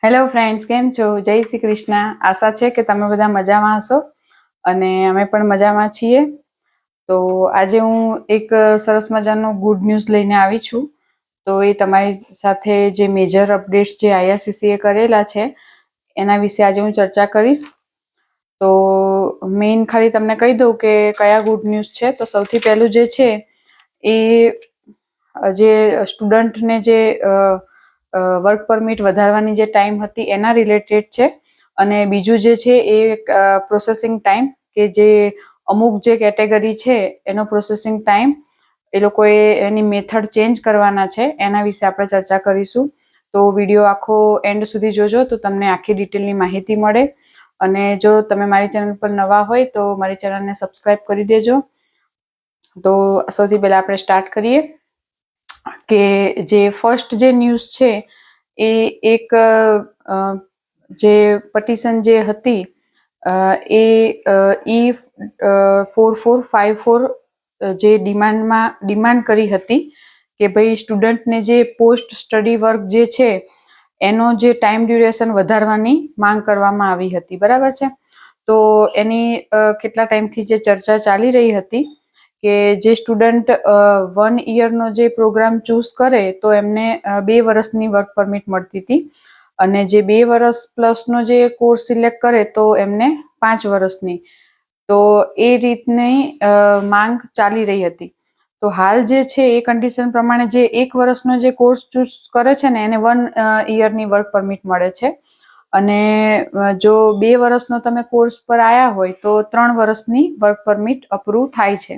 Hello friends, કેમ છો? જય શ્રી કૃષ્ણ. આશા છે કે તમે બધા મજામાં હશો અને અમે પણ મજામાં છીએ. તો આજે હું એક સરસ મજાનો ગુડ ન્યૂઝ લઈને આવી છું. તો એ તમારી સાથે જે મેજર અપડેટ્સ જે આઈઆરસીસીએ કરેલા છે એના વિશે આજે હું ચર્ચા કરીશ. તો મેઇન ખાલી તમને કહી દઉં કે કયા ગુડ ન્યૂઝ છે. તો સૌથી પહેલું જે છે એ જે સ્ટુડન્ટને જે વર્ક પરમિટ વધારવાની જે ટાઈમ હતી એના રિલેટેડ છે. અને બીજું જે છે એ પ્રોસેસિંગ ટાઈમ, કે જે અમુક જે કેટેગરી છે એનો પ્રોસેસિંગ ટાઈમ એ લોકોએ એની મેથડ ચેન્જ કરવાના છે, એના વિશે આપણે ચર્ચા કરીશું. તો વિડીયો આખો એન્ડ સુધી જોજો તો તમને આખી ડિટેલની માહિતી મળે. અને જો તમે મારી ચેનલ પર નવા હોય તો મારી ચેનલને સબસ્ક્રાઈબ કરી દેજો. તો સૌથી પહેલા આપણે સ્ટાર્ટ કરીએ કે જે ફર્સ્ટ જે ન્યૂઝ છે એ એક જે પટિશન જે હતી એ E4454 જે ડિમાન્ડ કરી હતી કે ભાઈ સ્ટુડન્ટને જે પોસ્ટ સ્ટડી વર્ક જે છે એનો જે ટાઈમ ડ્યુરેશન વધારવાની માંગ કરવામાં આવી હતી, બરાબર છે. તો એની કેટલા ટાઈમથી જે ચર્ચા ચાલી રહી હતી કે જે સ્ટુડન્ટ 1 યરનો જે પ્રોગ્રામ ચૂઝ કરે તો એમને 2 વર્ષની વર્ક પરમિટ મળતી હતી, અને જે 2 વર્ષ પ્લસનો જે કોર્સ સિલેક્ટ કરે તો એમને 5 વર્ષની. તો એ રીતની માંગ ચાલી રહી હતી. તો હાલ જે છે એ કન્ડિશન પ્રમાણે જે 1 વર્ષનો જે કોર્સ ચૂઝ કરે છે ને એને 1 યરની વર્ક પરમિટ મળે છે. અને જો 2 વર્ષનો તમે કોર્સ પર આવ્યા હોય તો 3 વર્ષની વર્ક પરમિટ અપ્રૂવ થાય છે.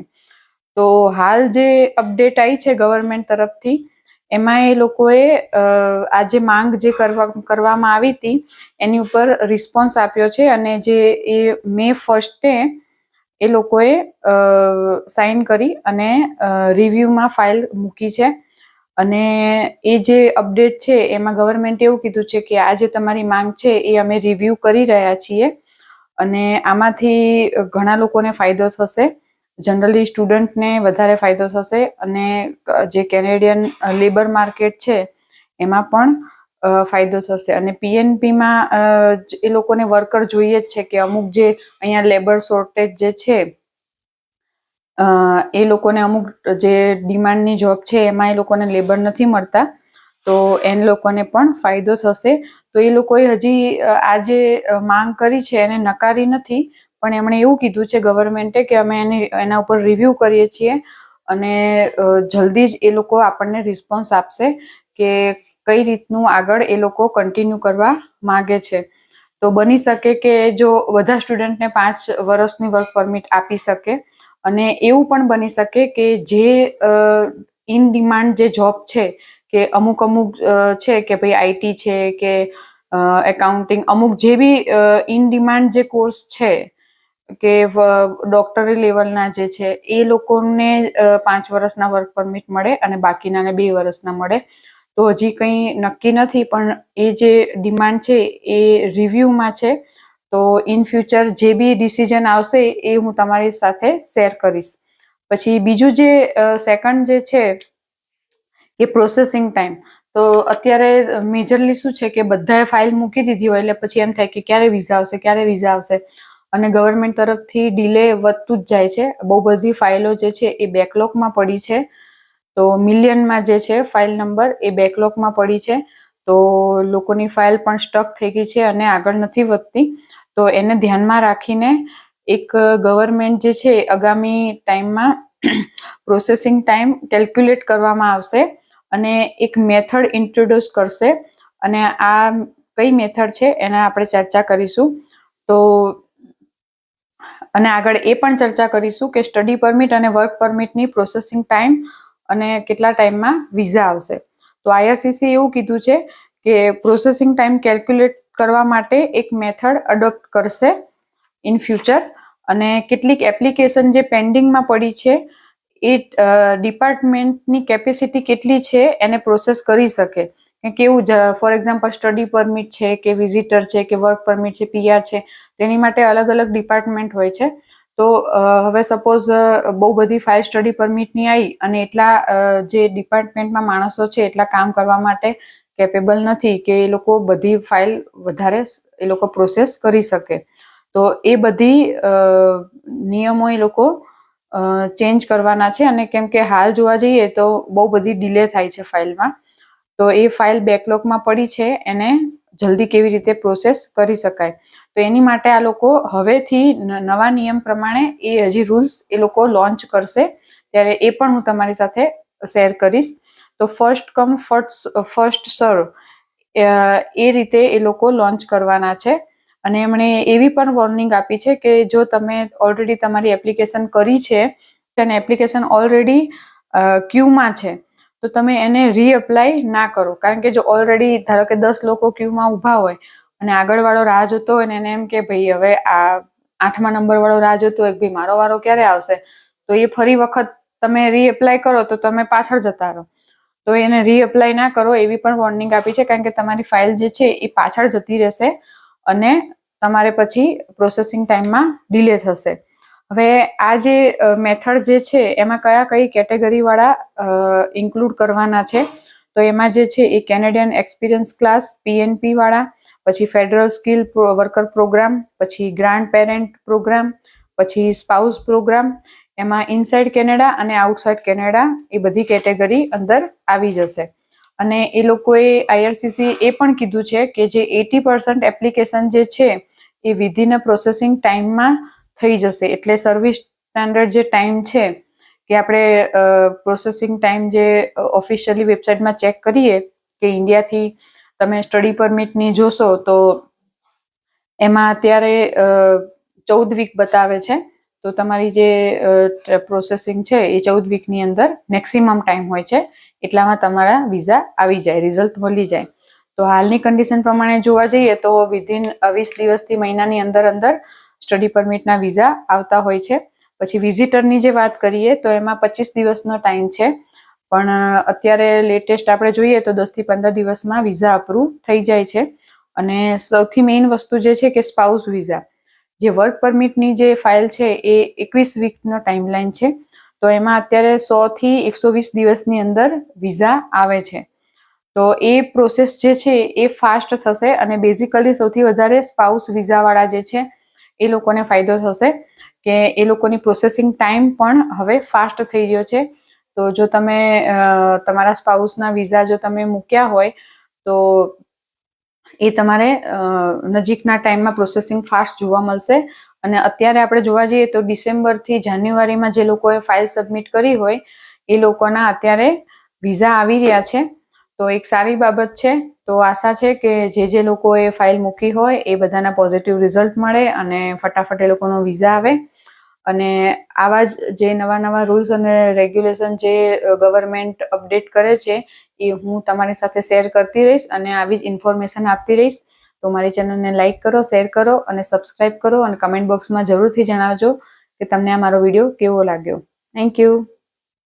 તો હાલ જે અપડેટ આવી છે ગવર્મેન્ટ તરફથી એમાં એ લોકોએ આ જે માંગ જે કરવામાં આવી હતી એની ઉપર રિસ્પોન્સ આપ્યો છે. અને જે એ મે 1 એ લોકોએ સાઇન કરી અને રિવ્યુમાં ફાઇલ મૂકી છે. અને એ જે અપડેટ છે એમાં ગવર્મેન્ટ એવું કીધું છે કે આ જે તમારી માંગ છે એ અમે રિવ્યુ કરી રહ્યા છીએ અને આમાંથી ઘણા લોકોને ફાયદો થશે. જનરલી સ્ટુડન્ટને વધારે ફાયદો થશે અને જે કેનેડિયન લેબર માર્કેટ છે એમાં પણ ફાયદો થશે. અને પીએનપીમાં એ લોકોને વર્કર જોઈએ જ છે કે અમુક જે અહીંયા લેબર શોર્ટેજ જે છે એ લોકોને અમુક જે ડિમાન્ડની જોબ છે એમાં એ લોકોને લેબર નથી મળતા, તો એને લોકોને પણ ફાયદો થશે. તો એ લોકોએ હજી આ જે માંગ કરી છે એને નકારી નથી, પણ એમણે એવું કીધું છે ગવર્મેન્ટે કે અમે એના ઉપર રિવ્યુ કરીએ છીએ અને જલ્દી જ એ લોકો આપણને રિસ્પોન્સ આપશે કે કઈ રીતનું આગળ એ લોકો કન્ટિન્યુ કરવા માગે છે. તો બની શકે કે જો બધા સ્ટુડન્ટને 5 વર્ષની વર્ક પરમિટ આપી શકે, અને એવું પણ બની શકે કે જે ઇન ડિમાન્ડ જે જોબ છે કે અમુક છે કે ભાઈ આઈટી છે કે એકાઉન્ટિંગ, અમુક જે બી ઇન ડિમાન્ડ જે કોર્સ છે કે ડોક્ટરી લેવલના જે છે એ લોકોને 5 વર્ષના વર્ક પરમિટ મળે અને બાકીનાને 2 વર્ષના મળે. તો હજી કંઈ નક્કી નથી, પણ એ જે ડિમાન્ડ છે એ રિવ્યુમાં છે. તો ઇન ફ્યુચર જે બી ડિસિઝન આવશે એ હું તમારી સાથે શેર કરીશ. પછી બીજું જે સેકન્ડ જે છે એ પ્રોસેસિંગ ટાઈમ. તો અત્યારે મેજરલી શું છે કે બધાએ ફાઇલ મૂકી દીધી હોય એટલે પછી એમ થાય કે ક્યારે વિઝા આવશે, અને ગવર્મેન્ટ તરફથી ડિલે વધતું જ જાય છે. બહુ બધી ફાઇલો જે છે એ બેકલોગમાં પડી છે. તો મિલિયનમાં જે છે ફાઇલ નંબર એ બેકલોગમાં પડી છે. તો લોકોની ફાઇલ પણ સ્ટક થઈ ગઈ છે અને આગળ નથી વધતી. તો એને ધ્યાનમાં રાખીને એક ગવર્મેન્ટ જે છે આગામી ટાઈમમાં પ્રોસેસિંગ ટાઈમ કેલ્ક્યુલેટ કરવામાં આવશે અને એક મેથડ ઇન્ટ્રોડ્યુસ કરશે. અને આ કઈ મેથડ છે એના આપણે ચર્ચા કરીશું. તો અને આગળ એ પણ ચર્ચા કરીશું કે સ્ટડી પરમિટ અને વર્ક પરમિટની પ્રોસેસિંગ ટાઈમ અને કેટલા ટાઈમમાં વિઝા આવશે. તો આઈઆરસીસી એવું કીધું છે કે પ્રોસેસિંગ ટાઈમ કેલ્ક્યુલેટ કરવા માટે એક મેથડ અડોપ્ટ કરશે ઇન ફ્યુચર. અને કેટલીક એપ્લિકેશન જે પેન્ડિંગમાં પડી છે એ ડિપાર્ટમેન્ટની કેપેસિટી કેટલી છે એને પ્રોસેસ કરી શકે. કેવું ફોર એક્ઝામ્પલ સ્ટડી પરમિટ છે કે વિઝિટર છે કે વર્ક પરમિટ છે, પીઆર છે, તેની માટે અલગ અલગ ડિપાર્ટમેન્ટ હોય છે. તો હવે સપોઝ બહુ બધી ફાઇલ સ્ટડી પરમિટની આવી અને એટલા જે ડિપાર્ટમેન્ટમાં માણસો છે એટલા કામ કરવા માટે કેપેબલ નથી કે એ લોકો બધી ફાઇલ વધારે એ લોકો પ્રોસેસ કરી શકે. તો એ બધી નિયમો એ લોકો ચેન્જ કરવાના છે. અને કેમ કે હાલ જોવા જઈએ તો બહુ બધી ડિલે થાય છે ફાઇલમાં, તો એ ફાઇલ બેકલોગમાં પડી છે એને જલ્દી કેવી રીતે પ્રોસેસ કરી શકાય. તો એની માટે આ લોકો હવેથી નવા નિયમ પ્રમાણે એ હજી રૂલ્સ એ લોકો લોન્ચ કરશે, ત્યારે એ પણ હું તમારી સાથે શેર કરીશ. તો ફર્સ્ટ કમ ફર્સ્ટ સર્વ એ રીતે એ લોકો લોન્ચ કરવાના છે. અને એમણે એવી પણ વોર્નિંગ આપી છે કે જો તમે ઓલરેડી તમારી એપ્લિકેશન કરી છે અને એપ્લિકેશન ઓલરેડી ક્યુમાં છે તો તમે એને રીઅપ્લાય ના કરો. કારણ કે જો ઓલરેડી ધારો કે 10 લોકો ક્યુમાં ઊભા હોય અને આગળવાળો રાહ જોતો હોય ને એને એમ કે ભાઈ હવે આ 8મા નંબર વાળો રાહ જોતો હોય કે ભાઈ મારો વારો ક્યારે આવશે, તો એ ફરી વખત તમે રીઅપ્લાય કરો તો તમે પાછળ જતા રહો. તો એને રીઅપ્લાય ના કરો એવી પણ વોર્નિંગ આપી છે. કારણ કે તમારી ફાઇલ જે છે એ પાછળ જતી રહેશે અને તમારે પછી પ્રોસેસિંગ ટાઈમમાં ડિલે થશે. હવે આ જે મેથડ જે છે એમાં કઈ કેટેગરીવાળા ઇન્ક્લુડ કરવાના છે, તો એમાં જે છે એ કેનેડિયન એક્સપિરિયન્સ ક્લાસ PNP વાળા, પછી ફેડરલ સ્કિલ વર્કર પ્રોગ્રામ, પછી ગ્રાન્ડ પેરેન્ટ પ્રોગ્રામ, પછી સ્પાઉસ પ્રોગ્રામ, એમાં ઇનસાઇડ કેનેડા અને આઉટસાઇડ કેનેડા એ બધી કેટેગરી અંદર આવી જશે. અને એ લોકોએ IRCC એ પણ કીધું છે કે જે 80% એપ્લિકેશન જે છે એ વિધિન અ પ્રોસેસિંગ ટાઈમમાં થઈ જશે. એટલે સર્વિસ સ્ટાન્ડર્ડ જે ટાઈમ છે કે આપણે પ્રોસેસિંગ ટાઈમ જે ઓફિશિયલી વેબસાઇટમાં ચેક કરીએ કે ઇન્ડિયાથી તમે સ્ટડી પરમિટની જોશો તો એમાં અત્યારે 14 વીક બતાવે છે. તો તમારી જે પ્રોસેસિંગ છે એ 14 વીકની અંદર મેક્સિમમ ટાઈમ હોય છે, એટલામાં તમારા વિઝા આવી જાય, રિઝલ્ટ મળી જાય. તો હાલની કન્ડિશન પ્રમાણે જોવા જઈએ તો વિધિન 20 દિવસથી મહિનાની અંદર સ્ટડી પરમિટના વિઝા આવતા હોય છે. પછી વિઝિટરની જે વાત કરીએ તો એમાં 25 દિવસનો ટાઈમ છે, પણ અત્યારે લેટેસ્ટ આપણે જોઈએ તો 10 થી 15 દિવસમાં વિઝા અપ્રૂવ થઈ જાય છે. અને સૌથી મેઇન વસ્તુ જે છે કે સ્પાઉસ વિઝા, જે વર્ક પરમિટની જે ફાઇલ છે એ 21 વીકનો ટાઈમલાઈન છે. તો એમાં અત્યારે 100 થી 120 દિવસની અંદર વિઝા આવે છે. તો એ પ્રોસેસ જે છે એ ફાસ્ટ થશે અને બેઝિકલી સૌથી વધારે સ્પાઉસ વિઝાવાળા જે છે એ લોકોને ફાયદો થશે કે એ લોકોની પ્રોસેસિંગ ટાઈમ પણ હવે ફાસ્ટ થઈ રહ્યો છે. તો જો તમે તમારા સ્પાઉસના વિઝા જો તમે મૂક્યા હોય તો એ તમારે નજીકના ટાઈમમાં પ્રોસેસિંગ ફાસ્ટ જોવા મળશે. અને અત્યારે આપણે જોવા જઈએ તો ડિસેમ્બરથી જાન્યુઆરીમાં જે લોકોએ ફાઇલ સબમિટ કરી હોય એ લોકોના અત્યારે વિઝા આવી રહ્યા છે. તો એક સારી બાબત છે. તો આશા છે કે જે લોકોએ ફાઇલ મૂકી હોય એ બધાના પોઝિટિવ રિઝલ્ટ મળે અને ફટાફટ એ લોકોનો વિઝા આવે. અને આવા જ જે નવા રૂલ્સ અને રેગ્યુલેશન જે ગવર્મેન્ટ અપડેટ કરે છે એ હું તમારી સાથે શેર કરતી રહીશ અને આવી જ ઇન્ફોર્મેશન આપતી રહીશ. તો મારી ચેનલને લાઇક કરો, શેર કરો અને સબસ્ક્રાઇબ કરો અને કમેન્ટ બોક્સમાં જરૂરથી જણાવજો કે તમને આ મારો વિડીયો કેવો લાગ્યો. Thank you.